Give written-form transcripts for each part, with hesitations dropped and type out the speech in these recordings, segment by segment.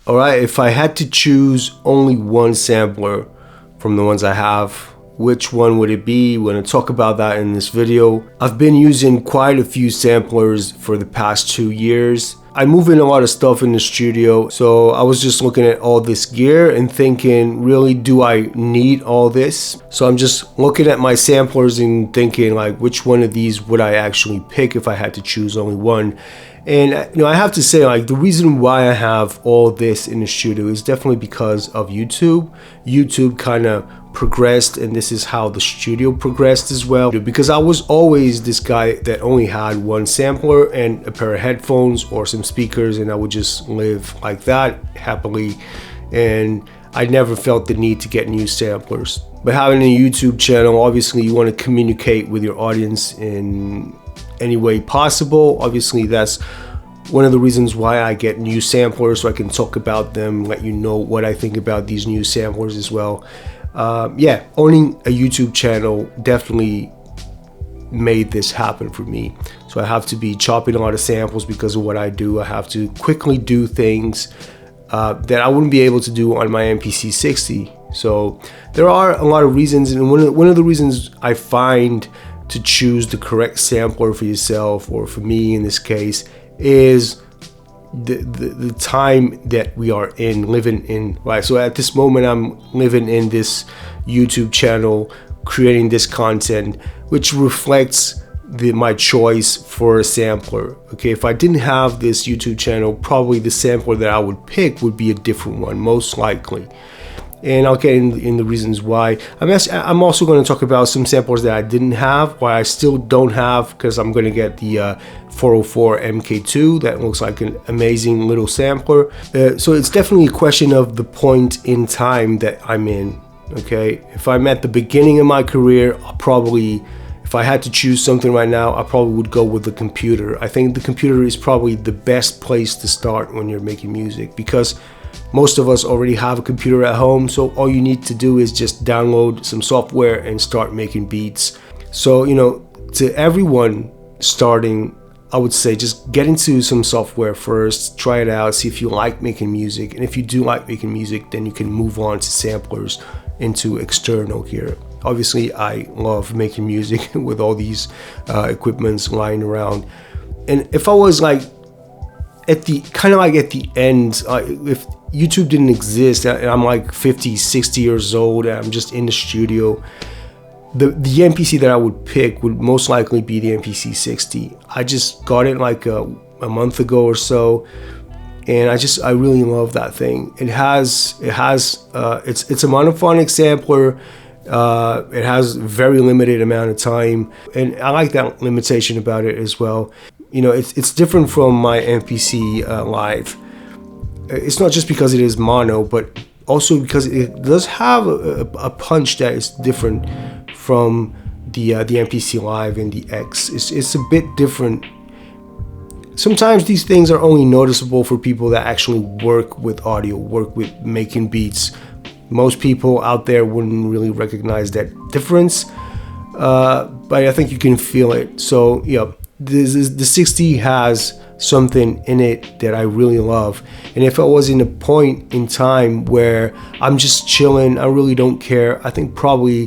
All right, if I had to choose only one sampler from the ones I have, which one would it be? We're going to talk about that in this video. I've been using quite a few samplers for the past 2 years. I move in a lot of stuff in the studio, so I was just looking at all this gear and thinking, really, do I need all this? So I'm just looking at my samplers and thinking, like, which one of these would I actually pick if I had to choose only one? And I have to say, like, the reason why I have all this in the studio is definitely because of YouTube. YouTube kind of progressed, and this is how the studio progressed as well, because I was always this guy that only had one sampler and a pair of headphones or some speakers, and I would just live like that happily, and I never felt the need to get new samplers. But having a YouTube channel, obviously you want to communicate with your audience in any way possible. Obviously that's one of the reasons why I get new samplers, so I can talk about them, let you know what I think about these new samplers as well. Yeah, owning a YouTube channel definitely made this happen for me. So I have to be chopping a lot of samples because of what I do. I have to quickly do things that I wouldn't be able to do on my MPC60. So there are a lot of reasons, and one of the reasons I find to choose the correct sampler for yourself, or for me in this case, is the time that we are living in, right? So at this moment, I'm living in this YouTube channel, creating this content, which reflects my choice for a sampler. Okay, if I didn't have this YouTube channel, probably the sampler that I would pick would be a different one, most likely. And I'll get in the reasons why. I'm also going to talk about some samplers that I didn't have, or I still don't have, because I'm going to get the 404 MK2. That looks like an amazing little sampler. So it's definitely a question of the point in time that I'm in. Okay, if I'm at the beginning of my career, if I had to choose something right now, I probably would go with the computer. I think the computer is probably the best place to start when you're making music, because most of us already have a computer at home, so all you need to do is just download some software and start making beats. So, to everyone starting, I would say just get into some software first, try it out, see if you like making music. And if you do like making music, then you can move on to samplers, into external gear. Obviously, I love making music with all these equipments lying around. And if I was like at the end, if YouTube didn't exist and I'm like 50, 60 years old and I'm just in the studio, the MPC that I would pick would most likely be the MPC60. I just got it like a month ago or so, and I really love that thing. It's a monophonic sampler. It has very limited amount of time, and I like that limitation about it as well. It's different from my MPC Live. It's not just because it is mono, but also because it does have a punch that is different from the MPC Live and the X. It's a bit different. Sometimes these things are only noticeable for people that actually work with audio, work with making beats. Most people out there wouldn't really recognize that difference, but I think you can feel it. So yeah, the 60 has something in it that I really love. And if I was in a point in time where I'm just chilling, I really don't care, I think probably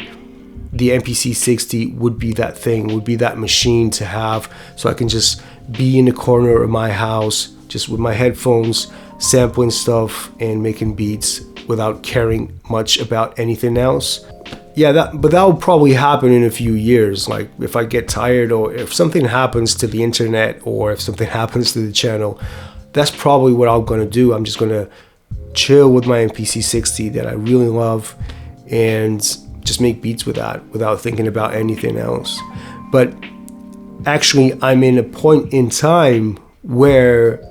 the MPC60 would be that thing, would be that machine to have, so I can just be in the corner of my house just with my headphones, sampling stuff and making beats without caring much about anything else. Yeah, but that will probably happen in a few years. Like if I get tired, or if something happens to the internet, or if something happens to the channel, that's probably what I'm gonna do. I'm just gonna chill with my MPC60 that I really love and just make beats with that without thinking about anything else. But actually, I'm in a point in time where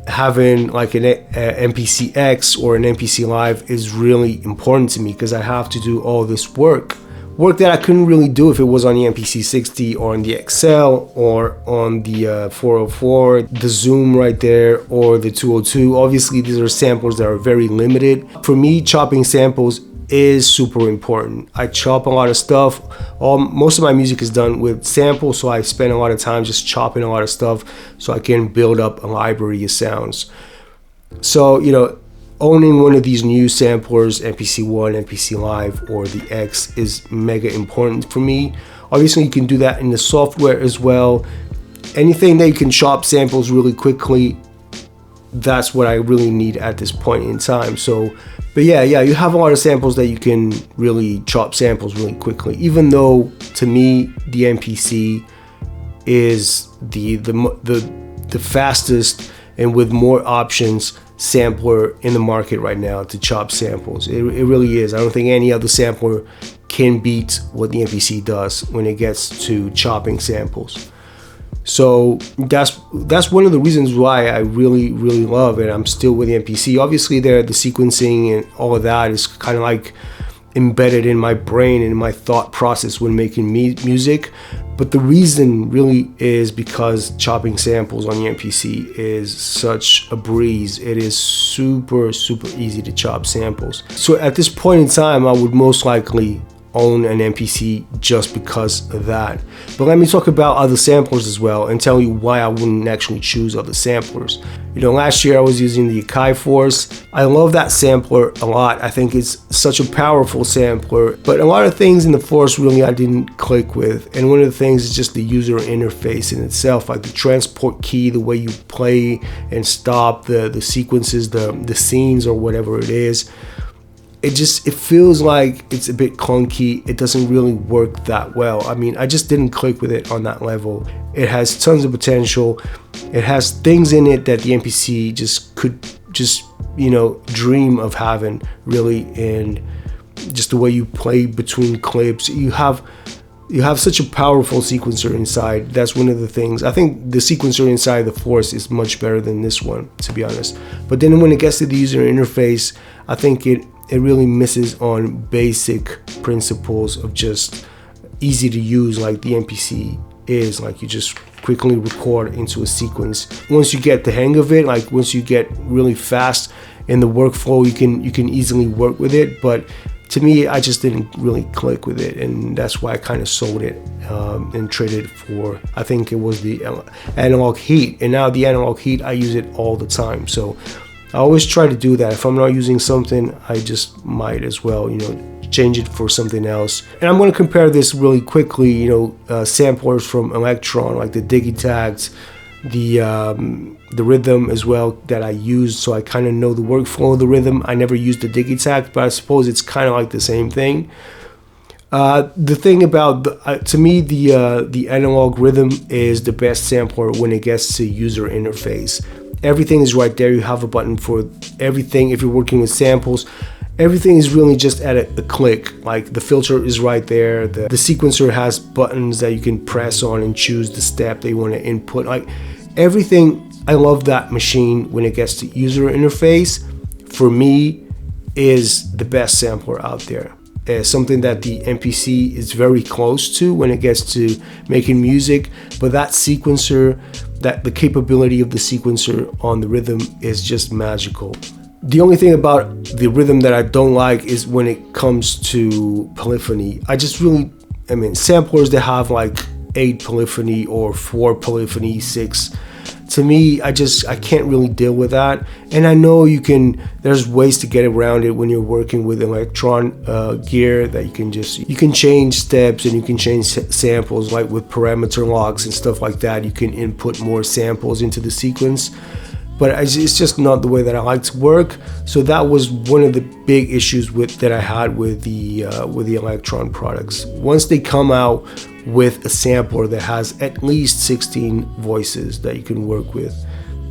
having like an MPC X or an MPC Live is really important to me, because I have to do all this work that I couldn't really do if it was on the MPC60 or on the XL or on the 404, the Zoom right there, or the 202. Obviously, these are samples that are very limited. For me, chopping samples is super important. I chop a lot of stuff. Most of my music is done with samples, so I spend a lot of time just chopping a lot of stuff so I can build up a library of sounds. So, you know, owning one of these new samplers, MPC-1, MPC Live, or the X, is mega important for me. Obviously, you can do that in the software as well. Anything that you can chop samples really quickly, that's what I really need at this point in time. So, but yeah, you have a lot of samples that you can really chop samples really quickly. Even though, to me, the MPC is the fastest and with more options sampler in the market right now to chop samples. It really is. I don't think any other sampler can beat what the MPC does when it gets to chopping samples. So that's one of the reasons why I really love it. I'm still with the MPC. Obviously, the sequencing and all of that is kind of like embedded in my brain and in my thought process when making music. But the reason really is because chopping samples on the MPC is such a breeze. It is super easy to chop samples. So at this point in time, I would most likely own an MPC just because of that. But let me talk about other samplers as well and tell you why I wouldn't actually choose other samplers. You know, last year I was using the Akai Force. I love that sampler a lot. I think it's such a powerful sampler, but a lot of things in the Force really I didn't click with. And one of the things is just the user interface in itself, like the transport key, the way you play and stop the sequences, the scenes or whatever it is. It feels like it's a bit clunky. It doesn't really work that well. I mean, I just didn't click with it on that level. It has tons of potential. It has things in it that the MPC could you know, dream of having, really. And just the way you play between clips, you have such a powerful sequencer inside. That's one of the things. I think the sequencer inside the Force is much better than this one, to be honest. But then when it gets to the user interface, I think it really misses on basic principles of just easy to use, like the MPC is. Like, you just quickly record into a sequence. Once you get the hang of it, like once you get really fast in the workflow, you can easily work with it. But to me, I just didn't really click with it, and that's why I kind of sold it and traded it for, I think it was the analog heat. And now the analog heat, I use it all the time. So I always try to do that. If I'm not using something, I just might as well, you know, change it for something else. And I'm going to compare this really quickly, you know, samplers from Elektron, like the Digitags, the rhythm as well that I use, so I kind of know the workflow of the rhythm. I never used the Digitag, but I suppose it's kind of like the same thing. The thing about to me, the analog rhythm is the best sampler when it gets to user interface. Everything is right there. You have a button for everything. If you're working with samples, everything is really just at a click. Like, the filter is right there. The sequencer has buttons that you can press on and choose the step they want to input. Like, everything, I love that machine when it gets to user interface. For me, is the best sampler out there. Something that the MPC is very close to when it gets to making music, but that sequencer, the capability of the sequencer on the rhythm is just magical. The only thing about the rhythm that I don't like is when it comes to polyphony. I mean, samplers that have like 8 polyphony or 4 polyphony, 6. To me, I can't really deal with that. And I know there's ways to get around it when you're working with Elektron gear, that you can change steps and you can change samples, like with parameter locks and stuff like that. You can input more samples into the sequence. But it's just not the way that I like to work. So that was one of the big issues that I had with the Elektron products. Once they come out with a sampler that has at least 16 voices that you can work with,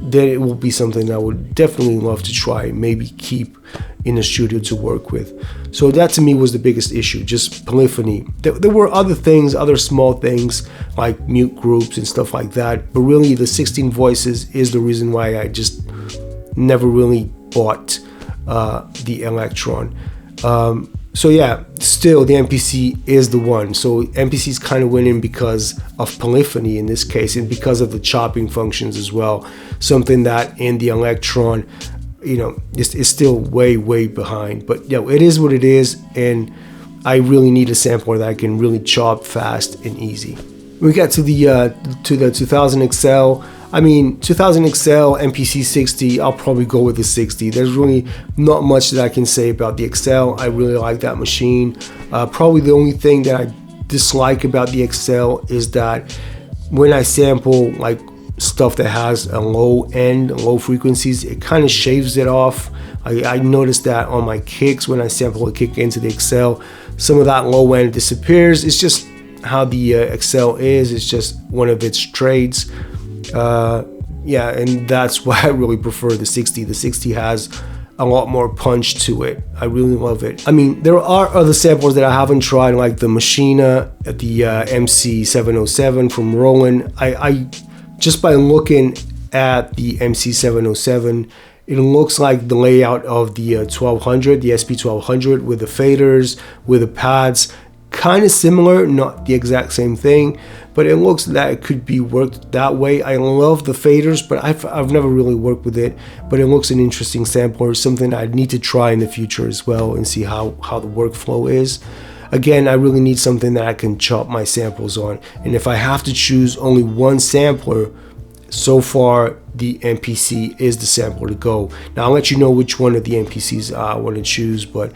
then it will be something I would definitely love to try, maybe keep in the studio to work with. So that to me was the biggest issue, just polyphony. There were other things, other small things like mute groups and stuff like that, but really the 16 voices is the reason why I just never really bought the Elektron. So yeah, still the MPC is the one. So MPC is kind of winning because of polyphony in this case, and because of the chopping functions as well. Something that in the Elektron, you know, is still way behind. But you know, it is what it is, and I really need a sampler that I can really chop fast and easy. When we got to the 2000 XL, I mean, 2000 XL MPC 60, I'll probably go with the 60. There's really not much that I can say about the XL. I really like that machine. Probably the only thing that I dislike about the XL is that when I sample like stuff that has a low end, low frequencies, it kind of shaves it off. I noticed that on my kicks when I sample a kick into the XL, some of that low end disappears. It's just how the XL is. It's just one of its traits. Yeah, and that's why I really prefer the 60. The 60 has a lot more punch to it. I really love it. I mean, there are other samplers that I haven't tried, like the Machina, the MC707 from Roland. I just by looking at the MC707, it looks like the layout of the 1200, the SP1200, with the faders, with the pads, kind of similar, not the exact same thing, but it looks that it could be worked that way. I love the faders, but I've never really worked with it, but it looks an interesting sampler, something I'd need to try in the future as well and see how the workflow is. Again, I really need something that I can chop my samples on, and if I have to choose only one sampler, so far the MPC is the sampler to go. Now I'll let you know which one of the MPCs I want to choose, but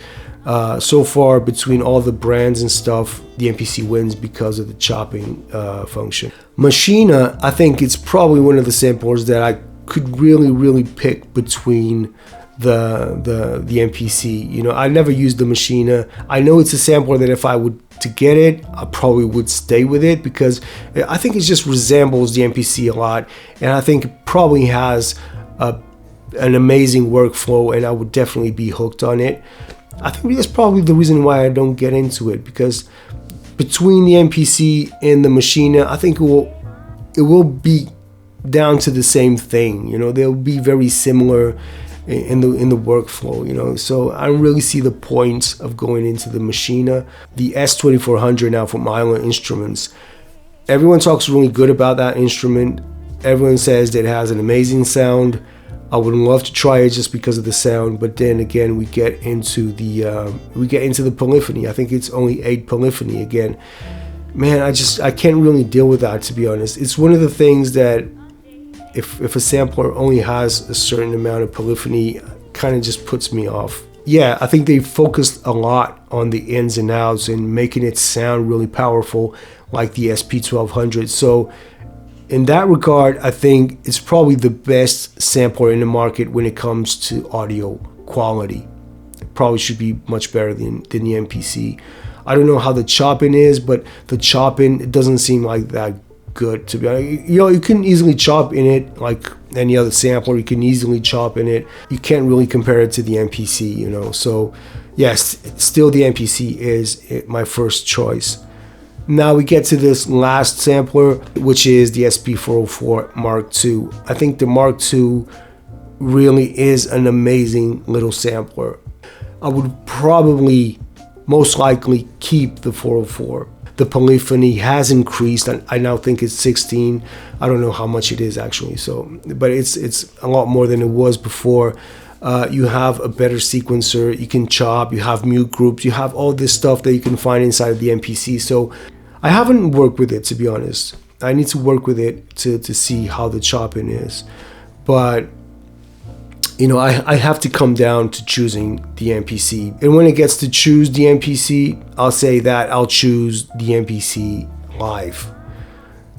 so far between all the brands and stuff, the MPC wins because of the chopping function. Machina, I think it's probably one of the samplers that I could really pick between the MPC. You know, I never used the Machina. I know it's a sampler that if I would to get it, I probably would stay with it because I think it just resembles the MPC a lot, and I think it probably has an amazing workflow, and I would definitely be hooked on it. I think that's probably the reason why I don't get into it, because between the MPC and the Machina, I think it will be down to the same thing. You know, they'll be very similar in the workflow, you know, so I don't really see the point of going into the Machina. The S2400 now from Island Instruments, everyone talks really good about that instrument. Everyone says that it has an amazing sound. I would love to try it just because of the sound, but then again we get into the polyphony. I think it's only 8 polyphony again. Man, I can't really deal with that, to be honest. It's one of the things that if a sampler only has a certain amount of polyphony, kind of just puts me off. Yeah, I think they focused a lot on the ins and outs and making it sound really powerful like the SP1200. So in that regard, I think it's probably the best sampler in the market when it comes to audio quality. It probably should be much better than the MPC. I don't know how the chopping is, but the chopping, it doesn't seem like that good, to be honest. You know, you can easily chop in it like any other sampler. You can easily chop in it. You can't really compare it to the MPC, you know. So yes, still the MPC is my first choice. Now we get to this last sampler, which is the Sp404 Mark II. I think the Mark II really is an amazing little sampler. I would probably most likely keep the 404. The polyphony has increased. I now think it's 16. I don't know how much it is actually. So, but it's a lot more than it was before. You have a better sequencer. You can chop. You have mute groups. You have all this stuff that you can find inside of the MPC. So, I haven't worked with it, to be honest. I need to work with it to see how the chopping is. But you know, I have to come down to choosing the MPC. And when it gets to choose the MPC, I'll say that I'll choose the MPC Live.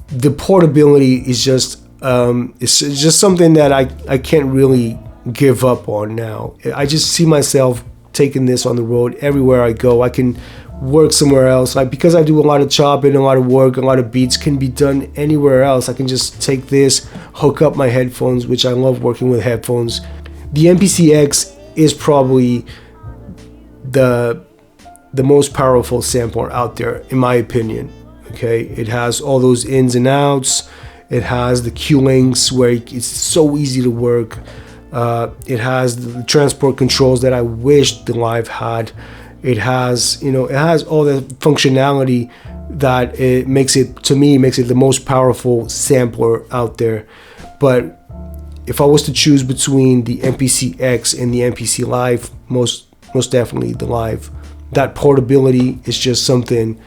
The portability is just, it's just something that I can't really give up on now. I just see myself taking this on the road everywhere I go. I can work somewhere else. Like, because I do a lot of chopping, a lot of work, a lot of beats can be done anywhere else. I can just take this, hook up my headphones, which I love working with headphones. The MPC X is probably the most powerful sampler out there, in my opinion. Okay, it has all those ins and outs. It has the Q links where it's so easy to work. It has the transport controls that I wish the Live had. It has, you know, it has all the functionality that it makes it, to me, makes it the most powerful sampler out there. But if I was to choose between the MPC X and the MPC Live, most definitely the Live. That portability is just something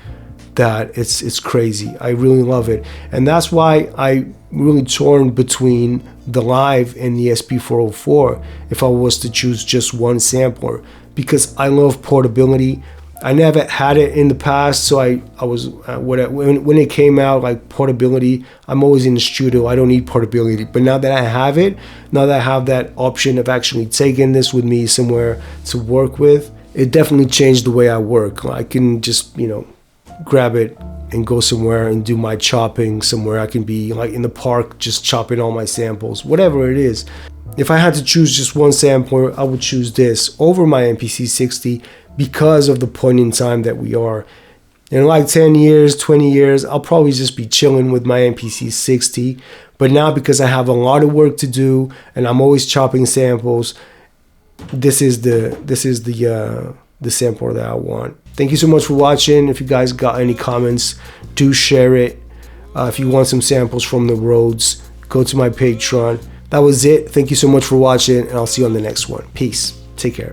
that it's crazy. I really love it, and that's why I really torn between the Live and the Sp404 if I was to choose just one sampler, because I love portability. I never had it in the past, so I was when it came out, like portability, I'm always in the studio, I don't need portability. But now that I have it, now that I have that option of actually taking this with me somewhere to work with, it definitely changed the way I work. I can just, you know, grab it and go somewhere and do my chopping somewhere. I can be like in the park just chopping all my samples, whatever it is. If I had to choose just one sampler, I would choose this over my MPC60 because of the point in time that we are. In like 10 years, 20 years, I'll probably just be chilling with my MPC60. But now, because I have a lot of work to do and I'm always chopping samples, this is the sampler that I want. Thank you so much for watching. If you guys got any comments, do share it. If you want some samples from the Rhodes, go to my Patreon. That was it. Thank you so much for watching, and I'll see you on the next one. Peace. Take care.